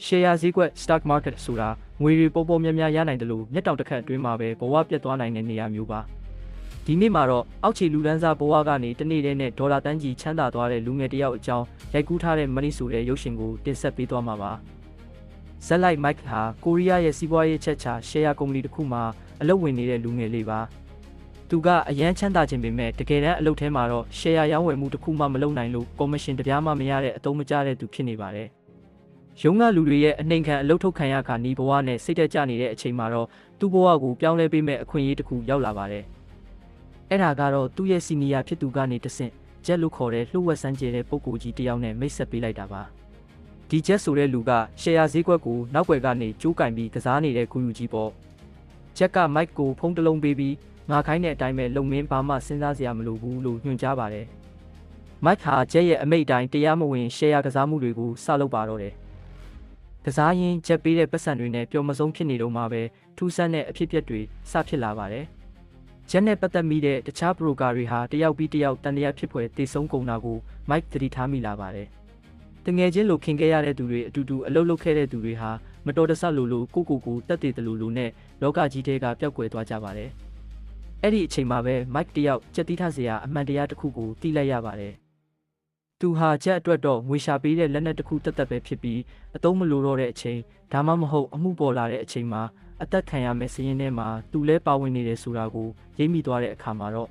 share ဈေးကွက် stock market ဆိုတာငွေတွေပေါ်ပေါ်များများရနိုင်တယ်လို့မျက်တောင်တစ်ခတ်အတွင်းမှာပဲဘဝပြတ်သွားနိုင်တဲ့နေရာမျိုးပါဒီနေ့မှာတော့အောက်ခြေလူလန်းစားဘဝကနေတနေ့တည်းနဲ့ဒေါ်လာတန်းကြီးချမ်းသာသွားတဲ့လူငယ်တယောက်အကြောင်းရိုက်ကူးထားတဲ့ Money ဆိုတဲ့ရုပ်ရှင်ကိုတင်ဆက်ပေးသွားမှာပါဇက်လိုက် Mike ဟာကိုရီးယားရဲ့စီးပွားရေးချက်ချ share ကုမ္ပဏီတစ်ခုမှာအလုပ်ဝင်နေတဲ့လူငယ်လေးပါသူကအရန်ချမ်းသာခြင်းပေမဲ့တကယ်တမ်းအလုပ်ထဲမှာတော့ share ရောင်းဝယ်မှုတစ်ခုမှမလုပ်နိုင်လို့ commission တပြားမှမရတဲ့အသုံးမကျတဲ့သူဖြစ်နေပါတယ်ရုံးကလူတွေရဲ့အနှိမ်ခံအလုပ်ထုတ်ခံရခါနီးဘဝနဲ့စိတ်သက်ကြနေတဲ့အချိန်မှာတော့သူ့ဘဝကိုပြောင်းလဲပေးမဲ့အခွင့်အရေးတစ်ခုရောက်လာပါတယ်အဲ့ဒါကတော့သူ့ရဲ့စီနီယာဖြစ်သူကနေတဆင့်ဂျက်လို့ခေါ်တဲ့လှုပ်ဝက်ဆန်းကျဲတဲ့ပုံကိုကြီးတယောက်နဲ့မိတ်ဆက်ပေးလိုက်တာပါဒီဂျက်ဆိုတဲ့လူက share ဈေးကွက်ကိုနောက်ွယ်ကနေကျိုးကင်ပြီးကစားနေတဲ့ဂူယူကြီးပေါ့ဂျက်က Mike ကိုဖုန်းတစ်လုံးပေးပြီးငါခိုင်းတဲ့အတိုင်းပဲလုံမင်းဘာမှစဉ်းစားစရာမလိုဘူးလို့ညွှန်ကြားပါတယ် Mike ဟာဂျက်ရဲ့အမိန့်အတိုင်းတရားမဝင် share ကစားမှုတွေကိုစလုပ်ပါတော့တယ်ကစားရင်းဂျက်ပေးတဲ့ပတ်စံတွေနဲ့ပျော်မဆုံးဖြစ်နေတော့မှပဲထူးဆန်းတဲ့အဖြစ်အပျက်တွေစဖြစ်လာပါတယ်ဂျက်နဲ့ပတ်သက်မိတဲ့တခြားဘရိုကာတွေဟာတယောက်ပြီးတယောက်တန်တရားဖြစ်ဖွယ်တည်ဆုံးကုန်တာကို Mike သတိထားမိလာပါတယ်တငယ်ချင်းလိုခင်ခဲ့ရတဲ့သူတွေအတူတူအလုပ်လုပ်ခဲ့တဲ့သူတွေဟာမတော်တဆလိုကိုတက်တည်တယ်လို့နဲ့လောကကြီးထဲကပျောက်ကွယ်သွားကြပါတယ်အဲ့ဒီအချိန်မှာပဲ Mike တယောက်ကြက်တီးထစရာအမှန်တရားတစ်ခုကိုသိလိုက်ရပါတယ်သူဟာချက်အတွက်တော့ငွေရှာပေးတဲ့လက်နက်တစ်ခုတက်ပဲဖြစ်ပြီးအသုံးမလိုတော့တဲ့အချိန်ဒါမှမဟုတ်အမှုပေါ်လာတဲ့အချိန်မှာအသက်ခံရမယ့်စည်ရင်းထဲမှာသူလဲပါဝင်နေတယ်ဆိုတာကိုရိပ်မိသွားတဲ့အခါမှာတော့